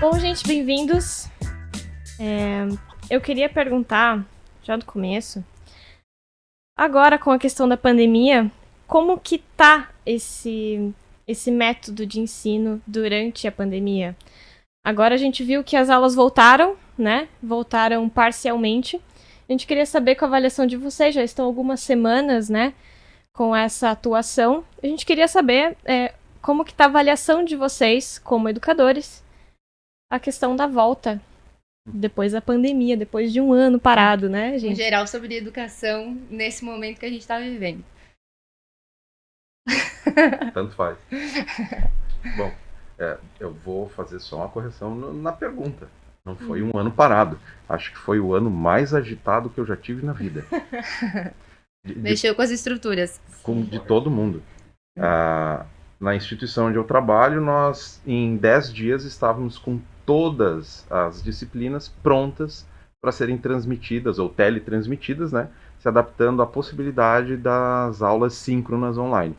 Bom, gente, bem-vindos. Eu queria perguntar, já do começo, agora com a questão da pandemia, como que tá esse método de ensino durante a pandemia? Agora a gente viu que as aulas voltaram, né? Voltaram parcialmente. A gente queria saber com a avaliação de vocês, já estão algumas semanas, né, com essa atuação. A gente queria saber como que tá a avaliação de vocês, como educadores, a questão da volta depois da pandemia, depois de um ano parado, né, gente? Em geral, sobre educação nesse momento que a gente está vivendo. Tanto faz. Bom, eu vou fazer só uma correção na pergunta. Não foi um ano parado. Acho que foi o ano mais agitado que eu já tive na vida. Mexeu com as estruturas. De todo mundo. Na instituição onde eu trabalho, nós em 10 dias estávamos com todas as disciplinas prontas para serem transmitidas ou teletransmitidas, né? Se adaptando à possibilidade das aulas síncronas online.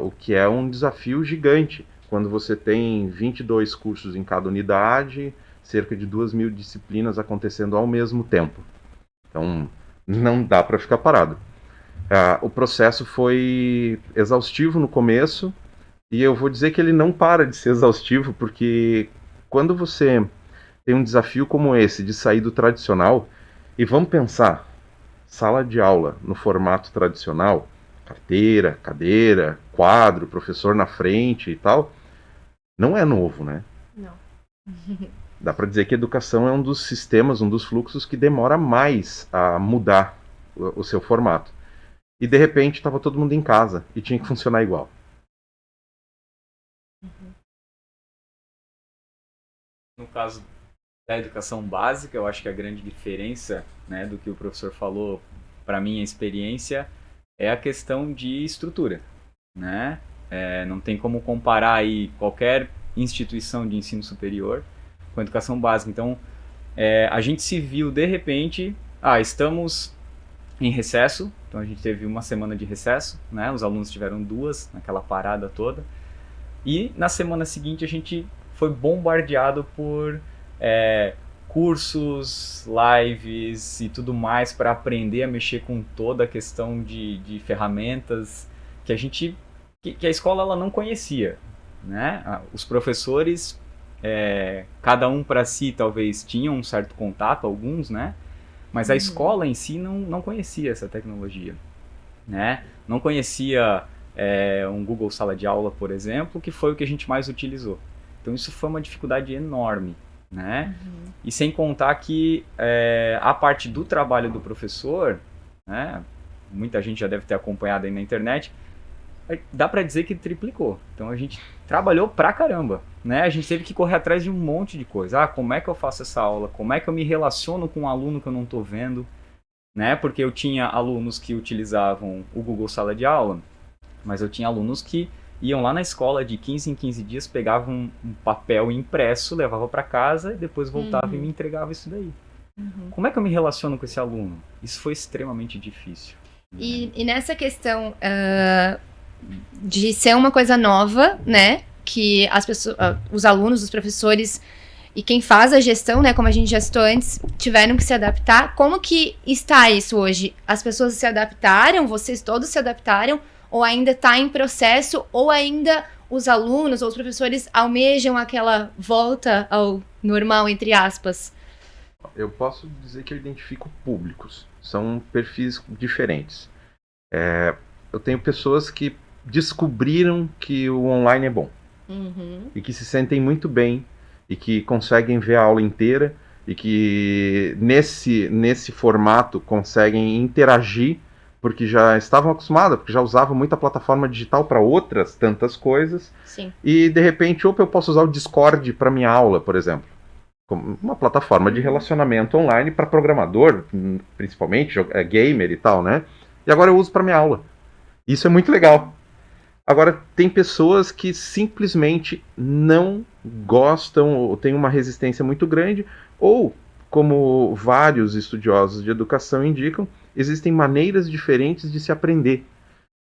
O que é um desafio gigante, quando você tem 22 cursos em cada unidade, cerca de 2.000 disciplinas acontecendo ao mesmo tempo. Então, não dá para ficar parado. O processo foi exaustivo no começo, e eu vou dizer que ele não para de ser exaustivo, porque quando você tem um desafio como esse, de sair do tradicional, e vamos pensar, sala de aula no formato tradicional, carteira, cadeira, quadro, professor na frente e tal, não é novo, né? Não. Dá para dizer que a educação é um dos sistemas, um dos fluxos que demora mais a mudar o seu formato. E de repente estava todo mundo em casa e tinha que funcionar igual. No caso da educação básica, eu acho que a grande diferença, né, do que o professor falou, para mim, a experiência, é a questão de estrutura, né? Não tem como comparar aí qualquer instituição de ensino superior com a educação básica. Então, a gente se viu, de repente, estamos em recesso, então a gente teve uma semana de recesso, né? Os alunos tiveram 2 naquela parada toda, e na semana seguinte a gente foi bombardeado por cursos, lives e tudo mais para aprender a mexer com toda a questão de ferramentas que a escola ela não conhecia, né? Os professores, cada um para si talvez tinham um certo contato, alguns, né? Mas a escola em si não conhecia essa tecnologia, né? Não conhecia um Google Sala de Aula, por exemplo, que foi o que a gente mais utilizou. Então isso foi uma dificuldade enorme, né? E sem contar que a parte do trabalho do professor, né? Muita gente já deve ter acompanhado aí na internet, dá pra dizer que triplicou. Então a gente trabalhou pra caramba, né? A gente teve que correr atrás de um monte de coisa. Como é que eu faço essa aula? Como é que eu me relaciono com um aluno que eu não tô vendo? Né? Porque eu tinha alunos que utilizavam o Google Sala de Aula, mas eu tinha alunos que iam lá na escola de 15 em 15 dias, pegavam um papel impresso, levavam para casa e depois voltavam e me entregavam isso daí. Como é que eu me relaciono com esse aluno? Isso foi extremamente difícil. E nessa questão de ser uma coisa nova, né? Que as pessoas, os alunos, os professores e quem faz a gestão, né? Como a gente já citou antes, tiveram que se adaptar. Como que está isso hoje? As pessoas se adaptaram? Vocês todos se adaptaram? Ou ainda está em processo? Ou ainda os alunos ou os professores almejam aquela volta ao normal, entre aspas? Eu posso dizer que eu identifico públicos. São perfis diferentes. Eu tenho pessoas que descobriram que o online é bom. E que se sentem muito bem. E que conseguem ver a aula inteira. E que nesse formato conseguem interagir. Porque já estavam acostumados, porque já usavam muita plataforma digital para outras tantas coisas. Sim. E de repente, eu posso usar o Discord para minha aula, por exemplo. Como uma plataforma de relacionamento online para programador, principalmente, gamer e tal, né? E agora eu uso para minha aula. Isso é muito legal. Agora, tem pessoas que simplesmente não gostam ou têm uma resistência muito grande, ou, como vários estudiosos de educação indicam, existem maneiras diferentes de se aprender.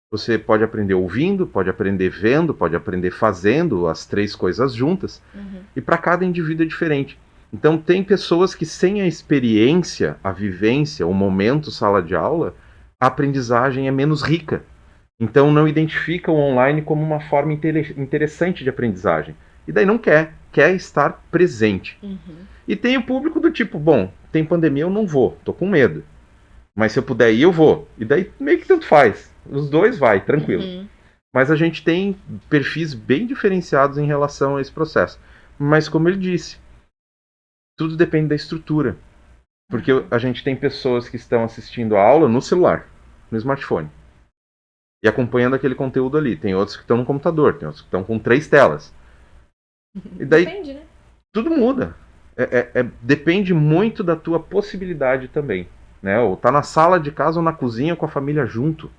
Você pode aprender ouvindo, pode aprender vendo, pode aprender fazendo as 3 coisas juntas. E para cada indivíduo é diferente. Então tem pessoas que sem a experiência, a vivência, o momento sala de aula, a aprendizagem é menos rica. Então não identifica o online como uma forma interessante de aprendizagem. E daí não quer estar presente. E tem o público do tipo, bom, tem pandemia, eu não vou, tô com medo. Mas se eu puder ir, eu vou. E daí meio que tanto faz. Os dois vai, tranquilo. Mas a gente tem perfis bem diferenciados em relação a esse processo. Mas como ele disse, tudo depende da estrutura. Porque a gente tem pessoas que estão assistindo a aula no celular, no smartphone. E acompanhando aquele conteúdo ali. Tem outros que estão no computador, tem outros que estão com 3 telas. E daí Depende, né? tudo muda. Depende muito da tua possibilidade também. Né? Ou tá na sala de casa ou na cozinha com a família junto.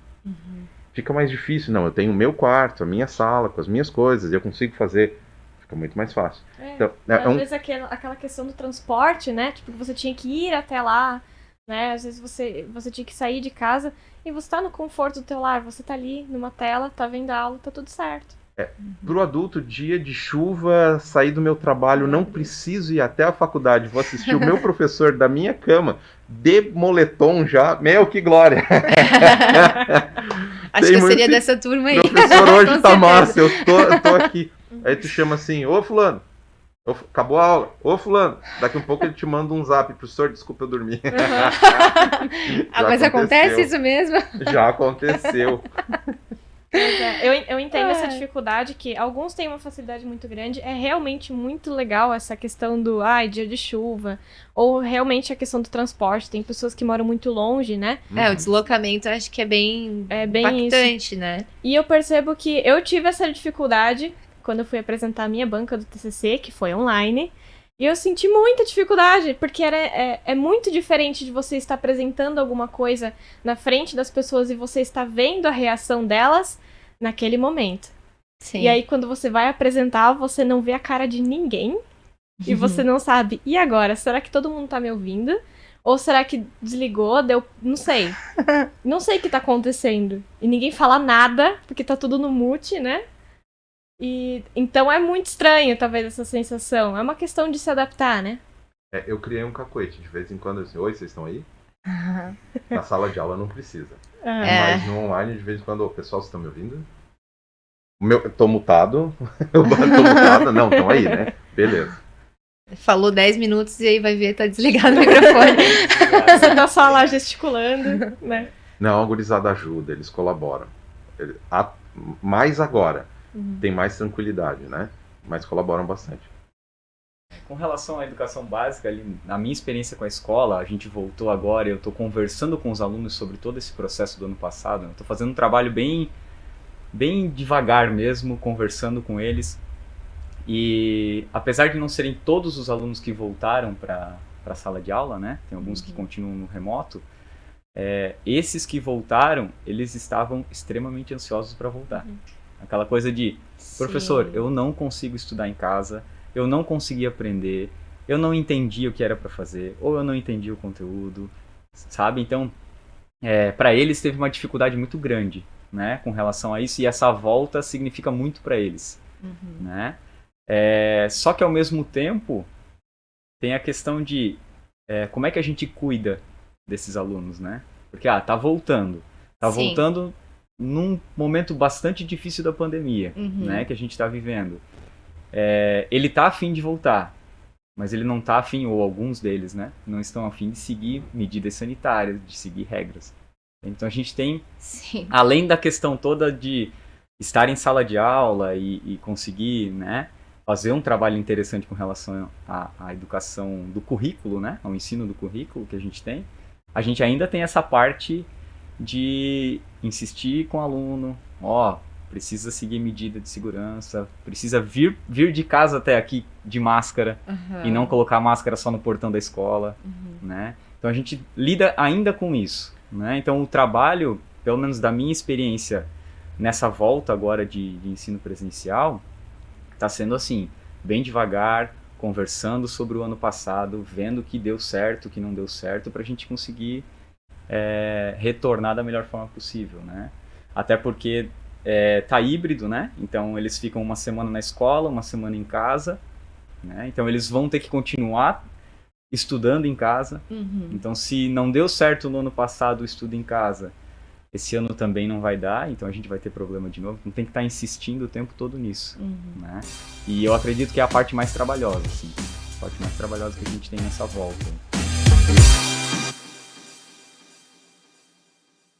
Fica mais difícil. Não, eu tenho o meu quarto, a minha sala, com as minhas coisas, e eu consigo fazer. Fica muito mais fácil. Então, às vezes aquela questão do transporte, né? Tipo, você tinha que ir até lá, né? Às vezes você tinha que sair de casa e você tá no conforto do teu lar, você tá ali numa tela, tá vendo a aula, tá tudo certo. Pro adulto, dia de chuva, sair do meu trabalho, não preciso ir até a faculdade, vou assistir o meu professor da minha cama, de moletom já, meu, que glória! Acho que eu seria dessa turma aí. O professor hoje tá massa, eu tô aqui. Aí tu chama assim, ô fulano, acabou a aula, ô fulano, daqui um pouco ele te manda um zap, professor, desculpa, eu dormi. Mas acontece isso mesmo? Já aconteceu. Eu entendo essa dificuldade, que alguns têm uma facilidade muito grande. É realmente muito legal essa questão do dia de chuva, ou realmente a questão do transporte. Tem pessoas que moram muito longe, né? O deslocamento acho que é bem impactante, né? E eu percebo que eu tive essa dificuldade quando eu fui apresentar a minha banca do TCC, que foi online. E eu senti muita dificuldade, porque é muito diferente de você estar apresentando alguma coisa na frente das pessoas e você estar vendo a reação delas naquele momento. Sim. E aí, quando você vai apresentar, você não vê a cara de ninguém e você não sabe, e agora? Será que todo mundo tá me ouvindo? Ou será que desligou, deu... Não sei. Não sei o que tá acontecendo. E ninguém fala nada, porque tá tudo no mute, né? E então é muito estranho, talvez, essa sensação. É uma questão de se adaptar, né? Eu criei um cacuete, de vez em quando, assim, oi, vocês estão aí? Na sala de aula não precisa. Mas no online, de vez em quando, pessoal, vocês estão me ouvindo? Tô mutado. Eu tô mutada. Não, estão aí, né? Beleza. Falou 10 minutos e aí vai ver, tá desligado o microfone. Você tá só lá gesticulando, né? Não, a gurizada ajuda, eles colaboram. Mais agora. Tem mais tranquilidade, né? Mas colaboram bastante. Com relação à educação básica, ali, na minha experiência com a escola, a gente voltou agora e eu estou conversando com os alunos sobre todo esse processo do ano passado. Eu estou fazendo um trabalho bem devagar mesmo, conversando com eles. E apesar de não serem todos os alunos que voltaram para a sala de aula, né? Tem alguns que continuam no remoto. Esses que voltaram, eles estavam extremamente ansiosos para voltar. Aquela coisa de, professor, eu não consigo estudar em casa, eu não consegui aprender, eu não entendi o que era para fazer, ou eu não entendi o conteúdo, sabe? Então, para eles teve uma dificuldade muito grande, né, com relação a isso, e essa volta significa muito para eles, né? Só que ao mesmo tempo, tem a questão de como é que a gente cuida desses alunos, né? Porque, tá voltando num momento bastante difícil da pandemia, né, que a gente está vivendo. Ele tá afim de voltar, mas ele não tá afim, ou alguns deles, né, não estão afim de seguir medidas sanitárias, de seguir regras. Então a gente tem, além da questão toda de estar em sala de aula e conseguir, né, fazer um trabalho interessante com relação à educação do currículo, né, ao ensino do currículo que a gente ainda tem essa parte de insistir com o aluno, precisa seguir medida de segurança, precisa vir de casa até aqui de máscara e não colocar máscara só no portão da escola, né? Então a gente lida ainda com isso, né? Então o trabalho, pelo menos da minha experiência nessa volta agora de ensino presencial, está sendo assim, bem devagar, conversando sobre o ano passado, vendo o que deu certo, o que não deu certo, para a gente conseguir retornar da melhor forma possível, né? Até porque tá híbrido, né? Então eles ficam uma semana na escola, uma semana em casa, né? Então eles vão ter que continuar estudando em casa. Então se não deu certo no ano passado o estudo em casa, esse ano também não vai dar, então a gente vai ter problema de novo. Então tem que estar insistindo o tempo todo nisso, né? E eu acredito que é a parte mais trabalhosa, assim. A parte mais trabalhosa que a gente tem nessa volta.